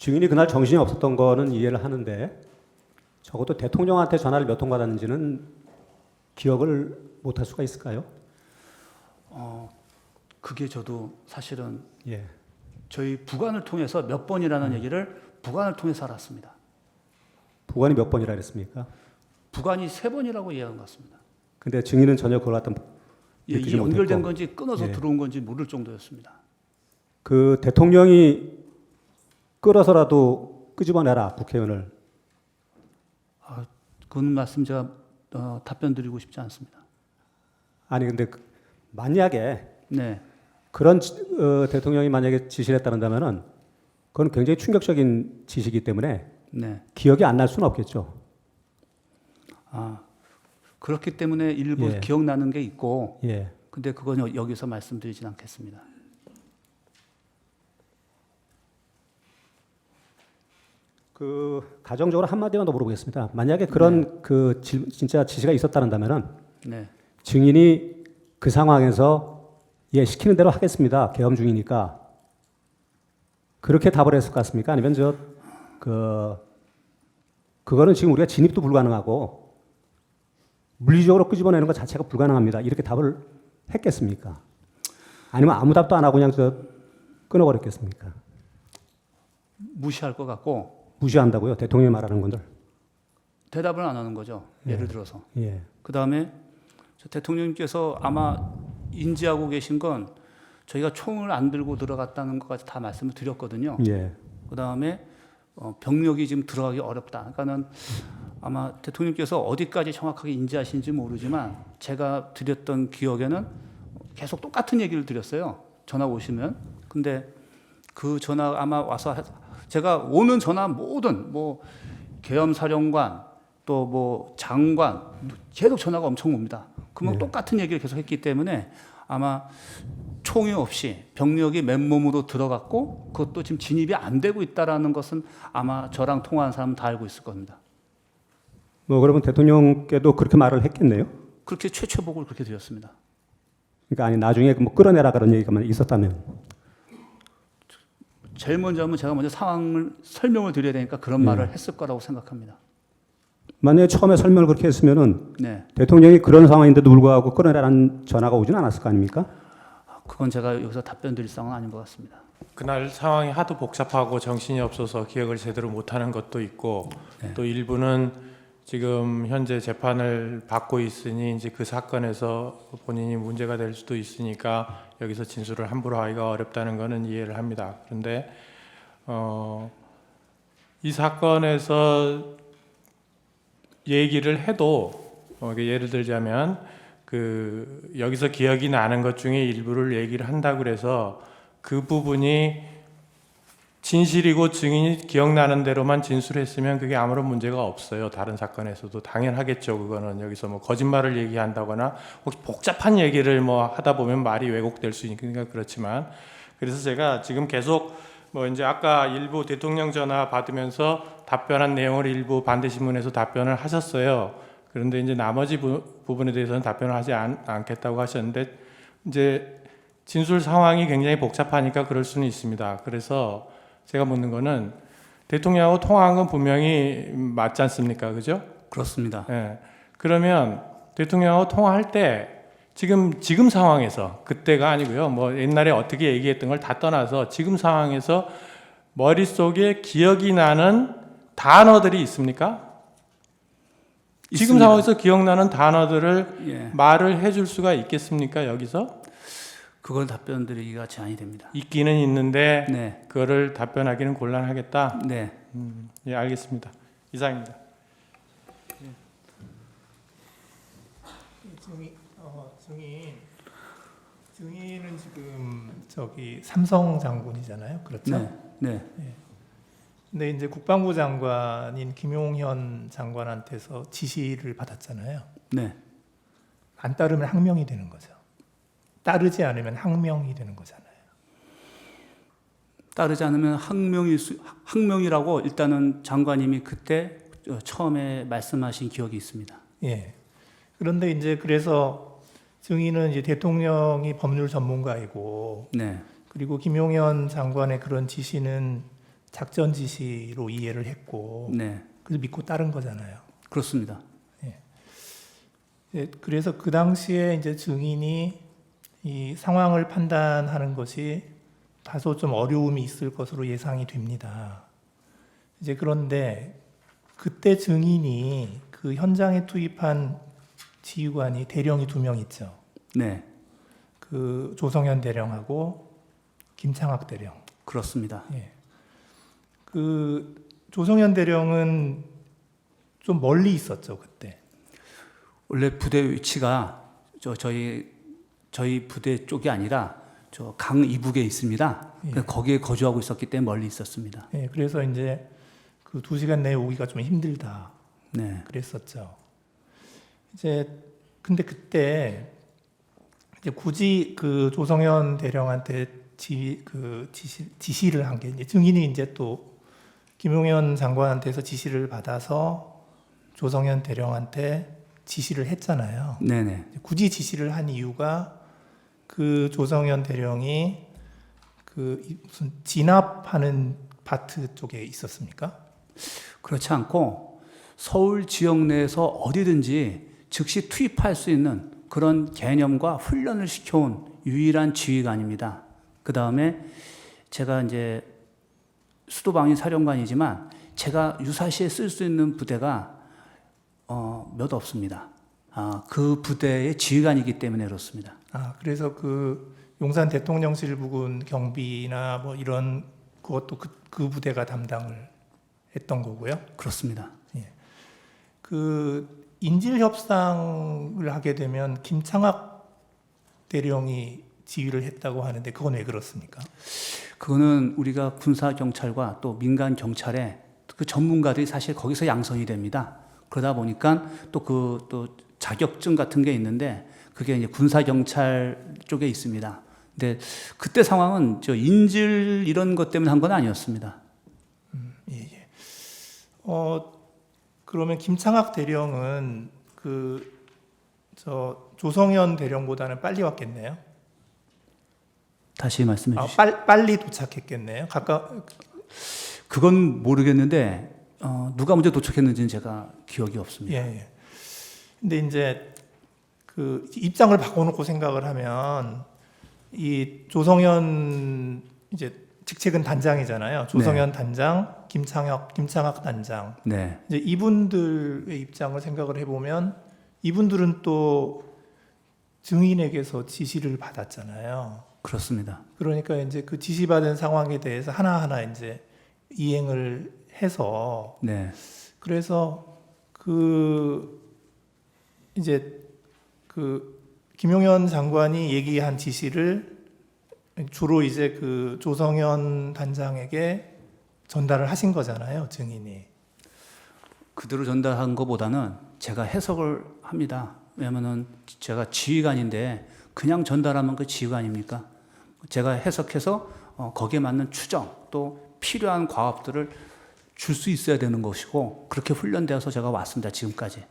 증인이 그날 정신이 없었던 거는 이해를 하는데 적어도 대통령한테 전화를 몇 통 받았는지는 기억을 못할 수가 있을까요? 그게 저도 사실은 예. 저희 부관을 통해서 몇 번이라는 얘기를 부관을 통해서 알았습니다. 부관이 몇 번이라 그랬습니까? 부관이 3번이라고 이해한 것 같습니다. 근데 증인은 전혀 그걸 갖다 예, 느끼지 이 연결된 못했고. 건지 끊어서 예. 들어온 건지 모를 정도였습니다. 그 대통령이 끌어서라도 끄집어내라 국회의원을. 그건 말씀 제가 답변 드리고 싶지 않습니다. 아니 근데 만약에 네, 그런 대통령이 만약에 지시를 했다는다면은 그건 굉장히 충격적인 지시이기 때문에 네. 기억이 안 날 수는 없겠죠. 그렇기 때문에 일부 예. 기억나는 게 있고, 예. 근데 그건 여기서 말씀드리진 않겠습니다. 그 가정적으로 한마디만 더 물어보겠습니다. 만약에 그런 진짜 지시가 있었다는다면은 네, 증인이 그 상황에서 예 시키는 대로 하겠습니다. 계엄 중이니까 그렇게 답을 했을 것 같습니까? 아니면 그거는 지금 우리가 진입도 불가능하고 물리적으로 끄집어내는 것 자체가 불가능합니다. 이렇게 답을 했겠습니까? 아니면 아무 답도 안 하고 그냥 끊어버렸겠습니까? 무시할 것 같고 무시한다고요? 대통령이 말하는 건들. 대답을 안 하는 거죠. 예를 들어서. 예. 그 다음에 대통령님께서 아마 인지하고 계신 건 저희가 총을 안 들고 들어갔다는 것까지 다 말씀을 드렸거든요. 예. 그 다음에 병력이 지금 들어가기 어렵다. 그러니까는 아마 대통령께서 어디까지 정확하게 인지하시는지 모르지만 제가 드렸던 기억에는 계속 똑같은 얘기를 드렸어요. 전화 오시면. 근데 그 전화 아마 와서 제가 오는 전화 모든 뭐 계엄사령관 또 뭐 장관 계속 전화가 엄청 옵니다. 그러면 똑같은 얘기를 계속 했기 때문에 아마 총이 없이 병력이 맨몸으로 들어갔고 그것도 지금 진입이 안 되고 있다라는 것은 아마 저랑 통화한 사람은 다 알고 있을 겁니다. 뭐 그러면 대통령께도 그렇게 말을 했겠네요. 그렇게 최초복을 그렇게 드렸습니다. 그러니까 아니 나중에 뭐 끌어내라 그런 얘기가 있었다면. 제일 먼저 하면 제가 먼저 상황을 설명을 드려야 되니까 그런 말을 했을 거라고 생각합니다. 만약에 처음에 설명을 그렇게 했으면은 네, 대통령이 그런 상황인데도 불구하고 끌어내라는 전화가 오진 않았을 거 아닙니까? 그건 제가 여기서 답변 드릴 상황은 아닌 것 같습니다. 그날 상황이 하도 복잡하고 정신이 없어서 기억을 제대로 못하는 것도 있고 또 일부는 지금 현재 재판을 받고 있으니 이제 그 사건에서 본인이 문제가 될 수도 있으니까 여기서 진술을 함부로 하기가 어렵다는 것은 이해를 합니다. 그런데 이 사건에서 얘기를 해도 예를 들자면 여기서 기억이 나는 것 중에 일부를 얘기를 한다고 그래서 그 부분이 진실이고 증인이 기억나는 대로만 진술했으면 그게 아무런 문제가 없어요. 다른 사건에서도 당연하겠죠. 그거는 여기서 뭐 거짓말을 얘기한다거나 혹시 복잡한 얘기를 뭐 하다 보면 말이 왜곡될 수 있으니까 그렇지만 그래서 제가 지금 계속 뭐 이제 아까 일부 대통령 전화 받으면서 답변한 내용을 일부 반대신문에서 답변을 하셨어요. 그런데 이제 나머지 부분에 대해서는 답변을 하지 않겠다고 하셨는데 이제 진술 상황이 굉장히 복잡하니까 그럴 수는 있습니다. 그래서 제가 묻는 거는 대통령하고 통화한 건 분명히 맞지 않습니까? 그죠? 그렇습니다. 예. 그러면 대통령하고 통화할 때 지금 상황에서 그때가 아니고요. 뭐 옛날에 어떻게 얘기했던 걸 다 떠나서 지금 상황에서 머릿속에 기억이 나는 단어들이 있습니까? 지금 있습니다. 상황에서 기억나는 단어들을 예, 말을 해줄 수가 있겠습니까? 여기서? 그건 답변 드리기가 제한이 됩니다. 있기는 있는데 네, 그거를 답변하기는 곤란하겠다. 네. 예, 알겠습니다. 이상입니다. 증인은 지금 삼성 장군이잖아요, 그렇죠? 네, 근데 이제 국방부 장관인 김용현 장관한테서 지시를 받았잖아요. 네. 안 따르면 항명이 되는 거죠. 따르지 않으면 항명이 되는 거잖아요. 따르지 않으면 항명이라고 일단은 장관님이 그때 처음에 말씀하신 기억이 있습니다. 예. 그런데 이제 그래서 증인은 이제 대통령이 법률 전문가이고 네, 그리고 김용현 장관의 그런 지시는 작전 지시로 이해를 했고 네, 그래서 믿고 따른 거잖아요. 그렇습니다. 예, 그래서 그 당시에 이제 증인이 이 상황을 판단하는 것이 다소 좀 어려움이 있을 것으로 예상이 됩니다. 이제 그런데 그때 증인이 그 현장에 투입한 지휘관이 대령이 2명 있죠. 네, 그 조성현 대령하고 김창학 대령. 그렇습니다. 예. 그 조성현 대령은 좀 멀리 있었죠 그때. 원래 부대 위치가 저희 부대 쪽이 아니라 저 강 이북에 있습니다. 예. 그래서 거기에 거주하고 있었기 때문에 멀리 있었습니다. 예, 그래서 이제 그 2시간 내에 오기가 좀 힘들다. 네, 그랬었죠. 이제 근데 그때 이제 굳이 그 조성현 대령한테 지시를 한 게 이제 증인이 이제 또 김용현 장관한테서 지시를 받아서 조성현 대령한테 지시를 했잖아요. 네네. 굳이 지시를 한 이유가 그 조성현 대령이 그 무슨 진압하는 파트 쪽에 있었습니까? 그렇지 않고 서울 지역 내에서 어디든지 즉시 투입할 수 있는 그런 개념과 훈련을 시켜온 유일한 지휘관입니다. 그 다음에 제가 이제 수도방위 사령관이지만 제가 유사시에 쓸 수 있는 부대가 몇 없습니다. 그 부대의 지휘관이기 때문에 그렇습니다. 그래서 그 용산 대통령실 부근 경비나 뭐 이런 그것도 그 부대가 담당을 했던 거고요. 그렇습니다. 그 인질 협상을 하게 되면 김창학 대령이 지휘를 했다고 하는데 그건 왜 그렇습니까? 그거는 우리가 군사 경찰과 또 민간 경찰의 그 전문가들이 사실 거기서 양성이 됩니다. 그러다 보니까 또 자격증 같은 게 있는데 그게 이제 군사 경찰 쪽에 있습니다. 근데 그때 상황은 저 인질 이런 것 때문에 한 건 아니었습니다. 예. 그러면 김창학 대령은 조성현 대령보다는 빨리 왔겠네요. 다시 말씀해 주시죠. 빨리 도착했겠네요. 그건 모르겠는데 누가 먼저 도착했는지는 제가 기억이 없습니다. 예. 근데 이제 그 입장을 바꿔놓고 생각을 하면 이 조성현 이제 직책은 단장이잖아요. 조성현 단장, 김창학 단장. 네, 이제 이분들의 입장을 생각을 해보면 이분들은 또 증인에게서 지시를 받았잖아요. 그렇습니다. 그러니까 이제 그 지시받은 상황에 대해서 하나하나 이제 이행을 해서 네, 그래서 이제 김용현 장관이 얘기한 지시를 주로 이제 그 조성현 단장에게 전달을 하신 거잖아요, 증인이. 그대로 전달한 것보다는 제가 해석을 합니다. 왜냐하면은 제가 지휘관인데 그냥 전달하면 그 지휘관입니까? 제가 해석해서 거기에 맞는 추정 또 필요한 과업들을 줄 수 있어야 되는 것이고 그렇게 훈련되어서 제가 왔습니다. 지금까지.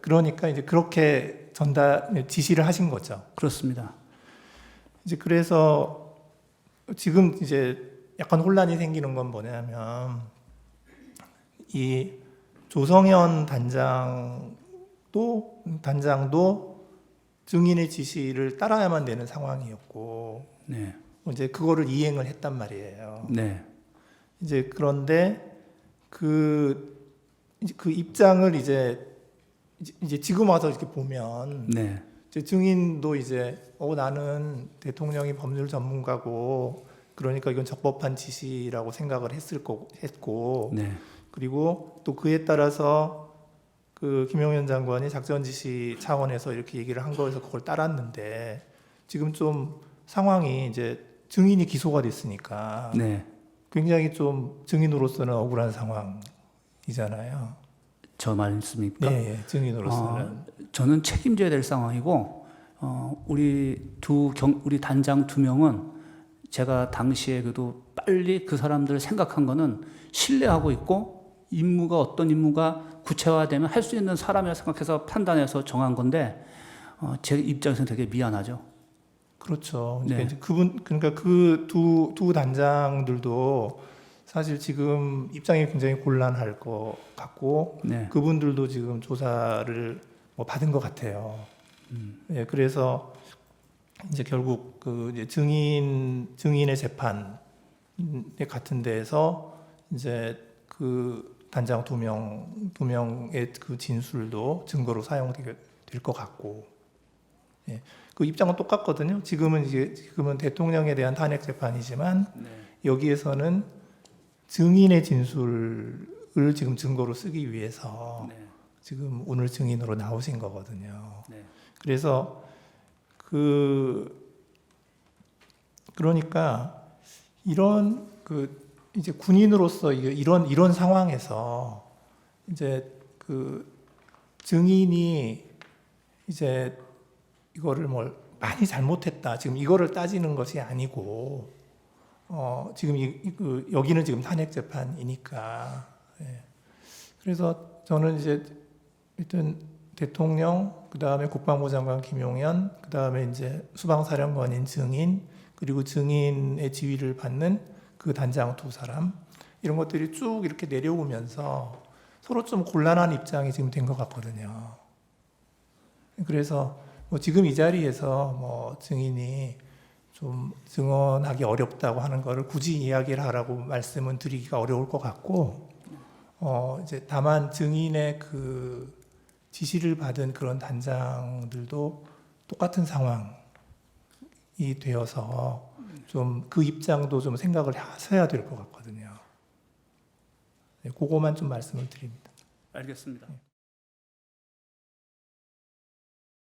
그러니까 이제 그렇게 지시를 하신 거죠. 그렇습니다. 이제 그래서 지금 이제 약간 혼란이 생기는 건 뭐냐면 이 조성현 단장도 증인의 지시를 따라야만 되는 상황이었고 네, 이제 그거를 이행을 했단 말이에요. 네, 이제 그런데 그 입장을 이제 지금 와서 이렇게 보면 네, 이제 증인도 이제 나는 대통령이 법률 전문가고 그러니까 이건 적법한 지시라고 생각을 했고 네, 그리고 또 그에 따라서 그 김용현 장관이 작전 지시 차원에서 이렇게 얘기를 한 거에서 그걸 따랐는데 지금 좀 상황이 이제 증인이 기소가 됐으니까 네. 굉장히 좀 증인으로서는 억울한 상황이잖아요. 저 말씀입니까? 네, 증인으로서는. 저는 책임져야 될 상황이고 우리 단장 2명은 제가 당시에 그래도 빨리 그 사람들을 생각한 거는 신뢰하고 있고 어떤 임무가 구체화되면 할 수 있는 사람이라 생각해서 판단해서 정한 건데 제 입장에서는 되게 미안하죠. 그렇죠. 네. 그러니까 그 두 단장들도 사실 지금 입장이 굉장히 곤란할 것 같고 네. 그분들도 지금 조사를 뭐 받은 것 같아요. 예, 그래서 이제 결국 그 이제 증인의 재판에 같은 데에서 이제 그 단장 두 명의 그 진술도 증거로 사용될 것 같고, 예, 그 입장은 똑같거든요. 지금은 대통령에 대한 탄핵 재판이지만 네. 여기에서는 증인의 진술을 지금 증거로 쓰기 위해서 네. 지금 오늘 증인으로 나오신 거거든요. 네. 그래서 그러니까 이런 이제 군인으로서 이런 상황에서 이제 그 증인이 이제 이거를 뭘 많이 잘못했다, 지금 이거를 따지는 것이 아니고 지금 여기는 지금 탄핵 재판이니까, 예. 그래서 저는 이제 일단 대통령, 그 다음에 국방부 장관 김용현, 그 다음에 이제 수방사령관인 증인, 그리고 증인의 지휘를 받는 그 단장 두 사람, 이런 것들이 쭉 이렇게 내려오면서 서로 좀 곤란한 입장이 지금 된 것 같거든요. 그래서 뭐 지금 이 자리에서 뭐 증인이 좀 증언하기 어렵다고 하는 거를 굳이 이야기를 하라고 말씀은 드리기가 어려울 것 같고, 이제 다만 증인의 그 지시를 받은 그런 단장들도 똑같은 상황이 되어서 좀 그 입장도 좀 생각을 하셔야 될 것 같거든요. 네, 그거만 좀 말씀을 드립니다. 알겠습니다.